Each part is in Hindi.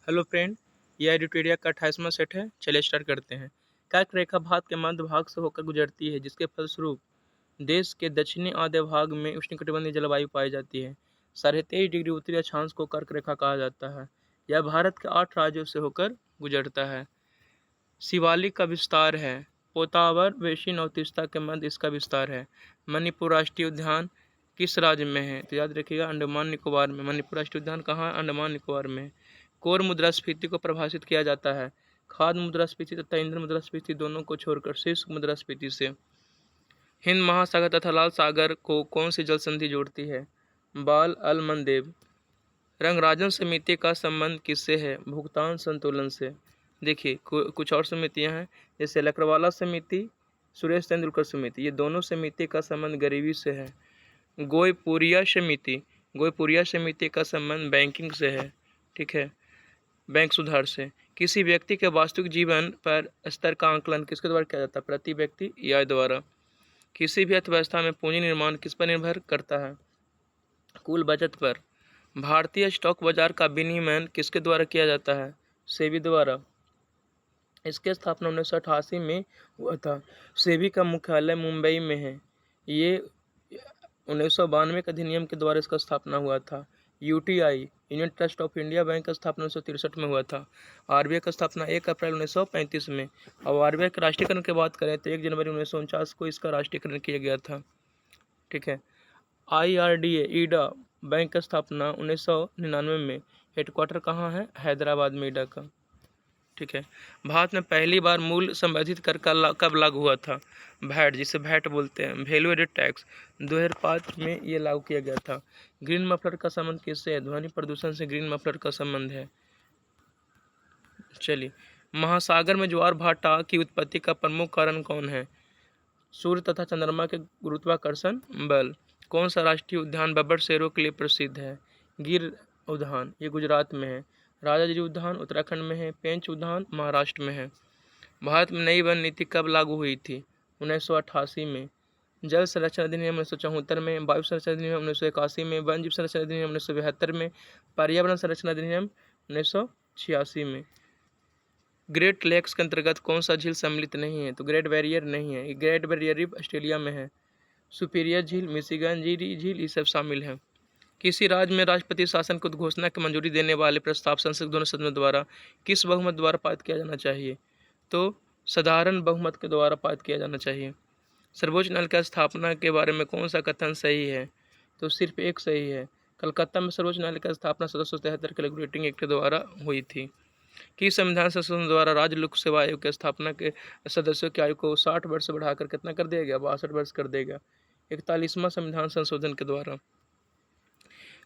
हेलो फ्रेंड, यह एडिटोरिया का 28वां सेट है। चलिए स्टार्ट करते हैं। कर्क रेखा भारत के मध्य भाग से होकर गुजरती है, जिसके फलस्वरूप देश के दक्षिणी आधे भाग में उष्णकटिबंधीय जलवायु पाई जाती है। 23.5 डिग्री उत्तरी अक्षांश को कर्क रेखा कहा जाता है। यह भारत के 8 राज्यों से होकर गुजरता है। शिवालिक का विस्तार है। पोतावर वेशी नौतीस्ता के मध्य इसका विस्तार है। मणिपुर राष्ट्रीय उद्यान किस राज्य में है? तो याद रखिएगा, अंडमान निकोबार में। मणिपुर राष्ट्रीय उद्यान कहाँ है? अंडमान निकोबार में। कोर मुद्रास्फीति को परिभाषित किया जाता है खाद्य मुद्रास्फीति तथा ईंधन मुद्रास्फीति दोनों को छोड़कर शुष्क मुद्रास्फीति से। हिंद महासागर तथा लाल सागर को कौन सी जल संधि जोड़ती है? बाल अल मंदेब। रंगराजन समिति का संबंध किससे है? भुगतान संतुलन से। देखिए कुछ और समितियां हैं, जैसे लकड़वाला समिति, सुरेश तेंदुलकर समिति। ये दोनों समिति का संबंध गरीबी से है। गोयपुरिया समिति का संबंध बैंकिंग से है। ठीक है, बैंक सुधार से। किसी व्यक्ति के वास्तविक जीवन पर स्तर का आंकलन किसके द्वारा किया जाता है? प्रति व्यक्ति आय द्वारा। किसी भी अर्थव्यवस्था में पूंजी निर्माण किस पर निर्भर करता है? कुल बचत पर। भारतीय स्टॉक बाजार का विनियमन किसके द्वारा किया जाता है? सेबी द्वारा। इसकी स्थापना 1988 में हुआ था। सेबी का मुख्यालय मुंबई में है। ये 1992 के अधिनियम के द्वारा इसका स्थापना हुआ था। UTI union trust of India bank का स्थापना 1963 में हुआ था। आरबीआई का स्थापना 1 अप्रैल 1935 में। और आरबीआई के राष्ट्रीयकरण की बात करें तो 1 जनवरी 1949 को इसका राष्ट्रीयकरण किया गया था। ठीक है। आईआरडीए ईडा बैंक का स्थापना 1999 में। हेडक्वार्टर कहाँ है? हैदराबाद में ईडा का। ठीक है। भारत में पहली बार मूल्य संवर्धित कर कब लागू हुआ था? वैट, जिसे वैट बोलते हैं, वैल्यू एडेड टैक्स, 2005 में ये लागू किया गया था। ग्रीन मफलर का संबंध किससे है? ध्वनि प्रदूषण से ग्रीन मफलर का संबंध है। चलिए, महासागर में ज्वार भाटा की उत्पत्ति का प्रमुख कारण कौन है? सूर्य तथा चंद्रमा के गुरुत्वाकर्षण बल। कौन सा राष्ट्रीय उद्यान बब्बर शेरों के लिए प्रसिद्ध है? गिर उद्यान, ये गुजरात में है। राजाजी उद्यान उत्तराखंड में है। पेंच उद्यान महाराष्ट्र में है। भारत में नई वन नीति कब लागू हुई थी? 1988 में। जल संरक्षण अधिनियम 1974 में। वायु संरक्षण अधिनियम 1981 में। वन जीव संरक्षण अधिनियम 1972 में। पर्यावरण संरक्षण अधिनियम 1986 में। ग्रेट लेक्स के अंतर्गत कौन सा झील सम्मिलित नहीं है? तो ग्रेट बैरियर नहीं है। ग्रेट बैरियर रीफ ऑस्ट्रेलिया में है। सुपीरियर झील, मिशिगन झील ये सब शामिल हैं। किसी राज्य में राष्ट्रपति शासन को उद्घोषणा की मंजूरी देने वाले प्रस्ताव संसद के दोनों सदनों द्वारा किस बहुमत द्वारा पारित किया जाना चाहिए? तो साधारण बहुमत के द्वारा पारित किया जाना चाहिए। सर्वोच्च न्यायालय की स्थापना के बारे में कौन सा कथन सही है? तो सिर्फ एक सही है। कलकत्ता में सर्वोच्च न्यायालय की स्थापना 1773 के रेगुलेटिंग एक्ट के द्वारा हुई थी। कि संविधान संशोधन द्वारा राज्य लोक सेवा आयोग की स्थापना के सदस्यों की आयु को 60 वर्ष से बढ़ाकर कितना कर दिया गया? 62 वर्ष कर देगा। 41वां संविधान संशोधन के द्वारा।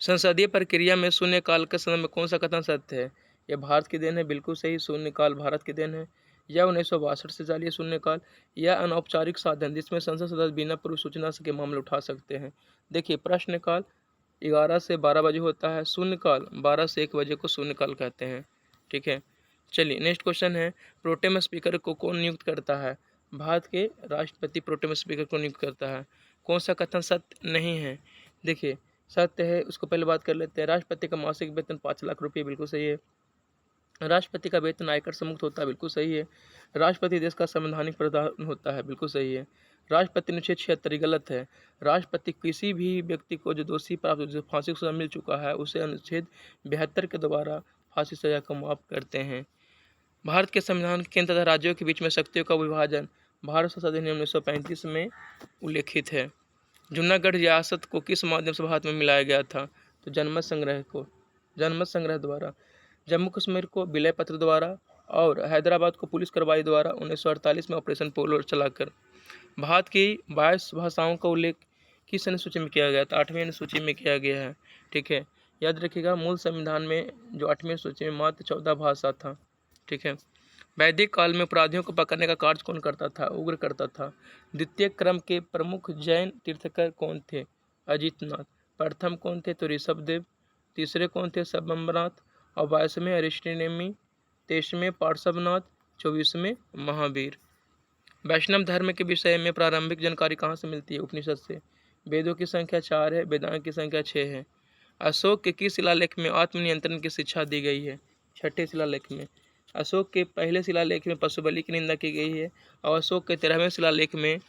संसदीय प्रक्रिया में शून्यकाल के समय में कौन सा कथन सत्य है? यह भारत की देन है, बिल्कुल सही। शून्यकाल भारत की देन है। यह 1962 से जारी है शून्यकाल। यह अनौपचारिक साधन जिसमें संसद सदस्य बिना पूर्व सूचना के मामले उठा सकते हैं। देखिए, प्रश्नकाल 11 से 12 बजे होता है। शून्यकाल 12 से 1 बजे को शून्यकाल कहते हैं। ठीक है। चलिए, नेक्स्ट क्वेश्चन है, प्रोटेम स्पीकर को कौन नियुक्त करता है? भारत के राष्ट्रपति प्रोटेम स्पीकर को नियुक्त करता है। कौन सा कथन सत्य नहीं है? देखिए, सत्य है, उसको पहले बात कर लेते हैं। राष्ट्रपति का मासिक वेतन 5 लाख रुपये, बिल्कुल सही है। राष्ट्रपति का वेतन आयकर से मुक्त होता है, बिल्कुल सही है। राष्ट्रपति देश का संवैधानिक प्रधान होता है, बिल्कुल सही है। राष्ट्रपति अनुच्छेद 76 गलत है। राष्ट्रपति किसी भी व्यक्ति को जो दोषी प्राप्त जो फांसी की सजा मिल चुका है उसे अनुच्छेद 72 के द्वारा फांसी सजा को माफ करते हैं। भारत के संविधान केंद्र तथा राज्यों के बीच में शक्तियों का विभाजन भारत संसद अधिनियम 1935 में उल्लेखित है। जूनागढ़ रियासत को किस माध्यम से भारत में मिलाया गया था? तो जनमत संग्रह द्वारा। जम्मू कश्मीर को विलय पत्र द्वारा और हैदराबाद को पुलिस कार्रवाई द्वारा 1948 में ऑपरेशन पोलो चलाकर। भारत की 22 भाषाओं का उल्लेख किस अनुसूची में किया गया था? 8वीं अनुसूची में किया गया है। ठीक है, याद रखिएगा, मूल संविधान में जो 8वीं अनुसूची में मात्र 14 भाषा था। ठीक है। वैदिक काल में अपराधियों को पकड़ने का कार्य कौन करता था? उग्र करता था। द्वितीय क्रम के प्रमुख जैन तीर्थकर कौन थे? अजितनाथ। प्रथम कौन थे? तो ऋषभदेव। तीसरे कौन थे? सबम्बनाथ। और 22वें अरिष्टनेमी। 23वें पार्श्वनाथ। 24वें महावीर। वैष्णव धर्म के विषय में प्रारंभिक जानकारी कहाँ से मिलती है? उपनिषद से। वेदों की संख्या 4 है, वेदांत की संख्या 6 है। अशोक के किस शिलालेख में आत्मनियंत्रण की शिक्षा दी गई है? छठे शिलालेख में। अशोक के पहले शिलालेख में पशुबलि की निंदा की गई है और अशोक के 13वें शिलालेख में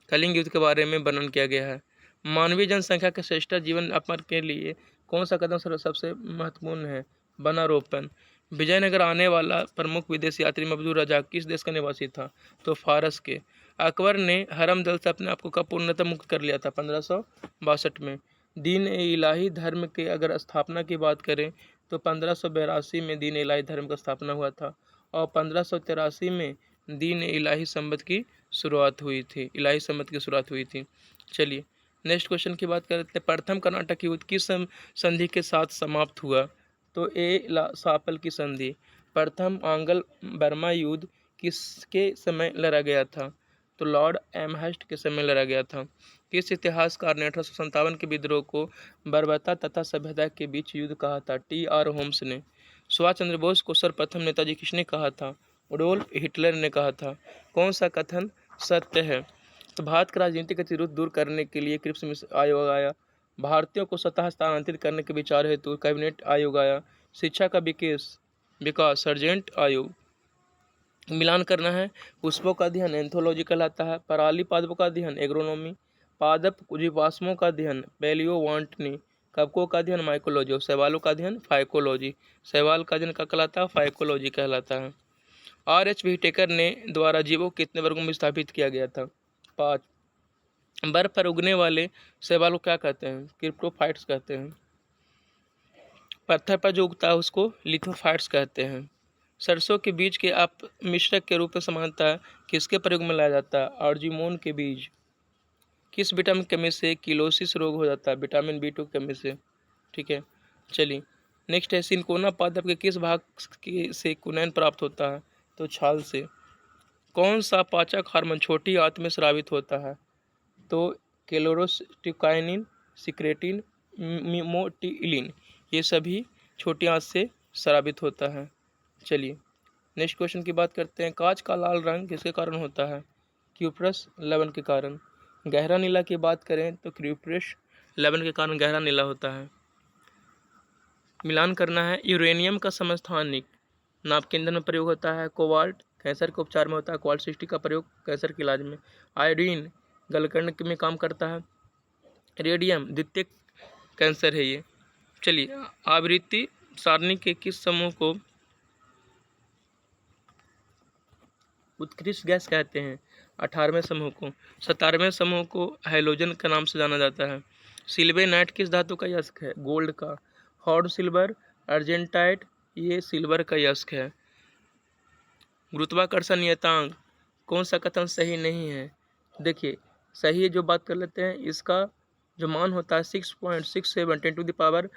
कलिंग युद्ध के बारे में वर्णन किया गया है। मानवीय जनसंख्या के श्रेष्ठ जीवन यापन के लिए कौन सा कदम सबसे महत्वपूर्ण है? वनारोपण। विजयनगर आने वाला प्रमुख विदेशी यात्री मबदूर राजा किस देश का निवासी था? तो फारस के। अकबर ने हरम दल से अपने आप को कब पूर्णतः मुक्त कर लिया था? 1562 में। दीन ए इलाही धर्म के अगर स्थापना की बात करें तो 1582 में दीन ए इलाही धर्म का स्थापना हुआ था और 1583 में दीन ए इलाही संबत की शुरुआत हुई थी। इलाही संबत की शुरुआत हुई थी। चलिए नेक्स्ट क्वेश्चन की बात करते हैं। प्रथम कर्नाटक युद्ध किस संधि के साथ समाप्त हुआ? तो ए ला सापल की संधि। प्रथम आंग्ल बर्मा युद्ध किसके समय लड़ा गया था? तो लॉर्ड एमहर्स्ट के समय लड़ा गया था। किस इतिहासकार ने 1857 के विद्रोह को बर्बरता तथा सभ्यता के बीच युद्ध कहा था? टी.आर. होम्स ने। सुभाष चंद्र बोस को सर्वप्रथम नेताजी किसने कहा था? एडोल्फ हिटलर ने कहा था। कौन सा कथन सत्य है? तो भारत का राजनीतिक गतिरोध दूर करने के लिए क्रिप्स आयोग आया। भारतीयों को स्वतः स्थानांतरित करने के विचार हेतु कैबिनेट आयोग आया। शिक्षा का विकास सर्जेंट आयोग। मिलान करना है। पुष्पों का अध्ययन एंथोलॉजी कहलाता है। पराली पादपों का अध्ययन एग्रोनॉमी। पादप जीवाश्मों का अध्ययन पैलियोबॉटनी। कवकों का अध्ययन माइकोलॉजी और शैवालों का अध्ययन फाइकोलॉजी। शैवाल का अध्ययन क्या कहलाता है? फाइकोलॉजी कहलाता है। R.H. व्हिटेकर ने द्वारा जीवों को कितने वर्गों में स्थापित किया गया था? 5। बर्फ पर उगने वाले शैवाल को क्या कहते हैं? क्रिप्टोफाइट्स कहते हैं। पत्थर पर जो उगता है उसको लिथोफाइट्स कहते हैं। सरसों के बीज के आप मिश्रक के रूप में समानता किसके प्रयोग में लाया जाता है? अर्जुमोन के बीज। किस विटामिन की कमी से किलोसिस रोग हो जाता है? विटामिन B2 की कमी से। ठीक है, चलिए नेक्स्ट है। सिनकोना पादप के किस भाग से कुनैन प्राप्त होता है? तो छाल से। कौन सा पाचक हार्मोन छोटी आंत में स्रावित होता है? तो क्लोरोस्टिकाइनिन, सिक्रेटिन, मिमोटिलिन, ये सभी छोटी आंत से स्रावित होता है। चलिए नेक्स्ट क्वेश्चन की बात करते हैं। कांच का लाल रंग किसके कारण होता है? क्यूप्रस लवण के कारण। गहरा नीला की बात करें तो क्यूप्रस लवण के कारण गहरा नीला होता है। मिलान करना है। यूरेनियम का समस्थानिक नाप के ईंधन में प्रयोग होता है। कोबाल्ट कैंसर के उपचार में होता है। कोबाल्ट 60 का प्रयोग कैंसर के इलाज में। आयोडीन गलकर्ण में काम करता है। रेडियम द्वितीयक कैंसर है ये। चलिए आवृत्ति सारणी के किस समूह को उत्कृष्ट गैस कहते हैं? 18वें समूह को। 17वें समूह को हैलोजन के नाम से जाना जाता है। सिल्वेनाइट किस धातु का यस्क है? गोल्ड का। हॉर्ड सिल्वर, अर्जेंटाइट, ये सिल्वर का यस्क है। गुरुत्वाकर्षण नियतांक कौन सा कथन सही नहीं है? देखिए सही जो बात कर लेते हैं, इसका जो मान होता है 6.67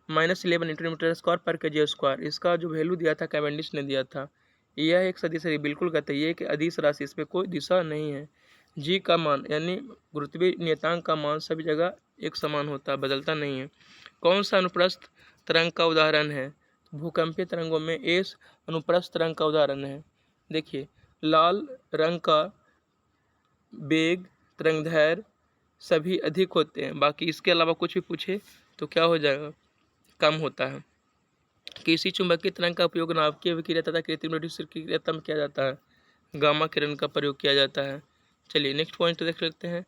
10⁻⁻11 मीटर स्क्वायर पर kg स्क्वायर। इसका जो वैल्यू दिया था कैवेंडिश ने दिया था। यह एक सदिश है, बिल्कुल कहते हैं ये कि अदिश राशि, इसमें कोई दिशा नहीं है। जी का मान यानी गुरुत्वीय नियतांक का मान सभी जगह एक समान होता है, बदलता नहीं है। कौन सा अनुप्रस्थ तरंग का उदाहरण है? भूकंपीय तरंगों में एस अनुप्रस्थ तरंग का उदाहरण है। देखिए लाल रंग का वेग तरंगदैर्घ्य सभी अधिक होते हैं, बाकी इसके अलावा कुछ भी पूछे तो क्या हो जाएगा? कम होता है। किसी चुंबकीय तरंग का उपयोग नाभिकीय विकिरण तथा कृत्रिम रेडियोधर्मी क्रिया में किया जाता है। गामा किरण का प्रयोग किया जाता है। चलिए नेक्स्ट पॉइंट देख लेते हैं।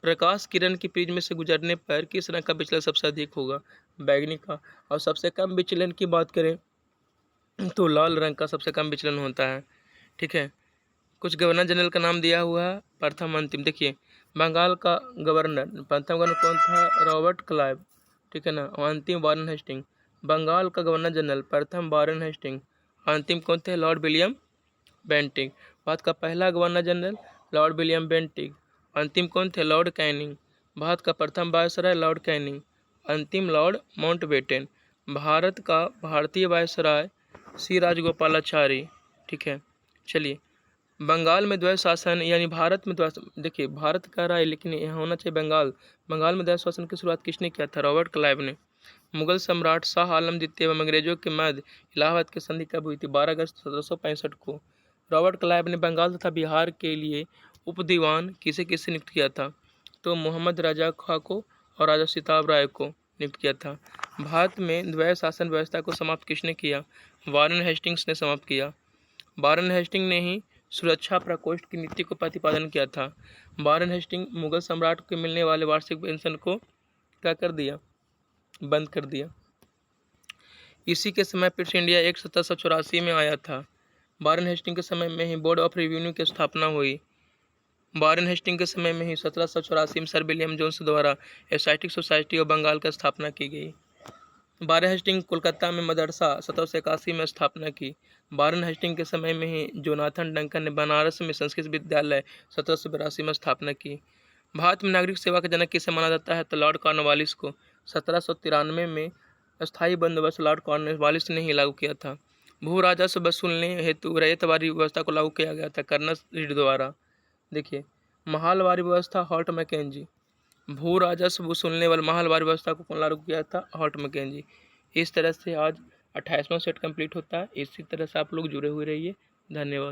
प्रकाश किरण की प्रिज्म से गुजरने पर किस रंग का विचलन सबसे अधिक होगा? बैंगनी का। और सबसे कम विचलन की बात करें तो लाल रंग का सबसे कम विचलन होता है। ठीक है, कुछ गवर्नर जनरल का नाम दिया हुआ है प्रथम अंतिम। देखिए बंगाल का गवर्नर प्रथम गवर्नर कौन था? Robert Clive. ठीक है ना। और अंतिम वारेन हेस्टिंग। बंगाल का गवर्नर जनरल प्रथम वारेन हेस्टिंग। अंतिम कौन थे? Lord William Bentinck. भारत का पहला governor general Lord William Bentinck. अंतिम कौन थे? Lord Canning. भारत का प्रथम वायसराय लॉर्ड कैनिंग। अंतिम लॉर्ड माउंटबेटन। भारत का भारतीय वायसराय सी राजगोपालाचारी। ठीक है, चलिए बंगाल में द्वैध शासन यानी भारत में देखिए भारत कह रहा है लेकिन यहाँ होना चाहिए बंगाल में द्वैध शासन की शुरुआत किसने किया था? रॉबर्ट क्लाइव ने। मुगल सम्राट शाह आलम द्वितीय एवं अंग्रेजों के मध्य इलाहाबाद की संधि कब हुई थी? 12 अगस्त 1765 को। रॉबर्ट क्लाइव ने बंगाल तथा बिहार के लिए उप दीवान किसे किसे नियुक्त किया था? तो मोहम्मद राजा खां को और राजा सिताब राय को नियुक्त किया था। भारत में द्वैध शासन व्यवस्था को समाप्त किसने किया? वारेन हेस्टिंग्स ने समाप्त किया। वारेन हेस्टिंग ने ही सुरक्षा प्रकोष्ठ की नीति को प्रतिपादन किया था। वारेन हेस्टिंग मुगल सम्राट को मिलने वाले वार्षिक पेंशन को क्या कर दिया, बंद कर दिया। इसी के समय ब्रिटिश इंडिया एक 1784 में आया था। वारेन हेस्टिंग के समय में ही बोर्ड ऑफ रेवेन्यू की स्थापना हुई। वारेन हेस्टिंग के समय में ही 1784 में सर विलियम जोन्स द्वारा एशियाटिक सोसाइटी ऑफ बंगाल की स्थापना की गई। वारेन हेस्टिंग कोलकाता में मदरसा 1781 में स्थापना की। वारेन हेस्टिंग के समय में ही जोनाथन डंकन ने बनारस में संस्कृत विद्यालय 1782 में स्थापना की। भारत में नागरिक सेवा का जनक किसे माना जाता है, तो लॉर्ड कॉर्नवालिस को। 1793 में स्थायी बंदोबस्त लॉर्ड कॉर्नवालिस ने ही लागू किया था। भू राजस्व वसूलने हेतु रैयतवारी व्यवस्था को लागू किया गया था कर्नल रीड द्वारा। देखिए, महालवारी व्यवस्था हॉल्ट मैकेंजी। भू राजस्व वसूलने वाली महालवारी व्यवस्था को कौन लागू किया था, हॉल्ट मैकेंजी। इस तरह से आज 28वां सेट कंप्लीट होता है। इसी तरह से आप लोग जुड़े हुए रहिए। धन्यवाद।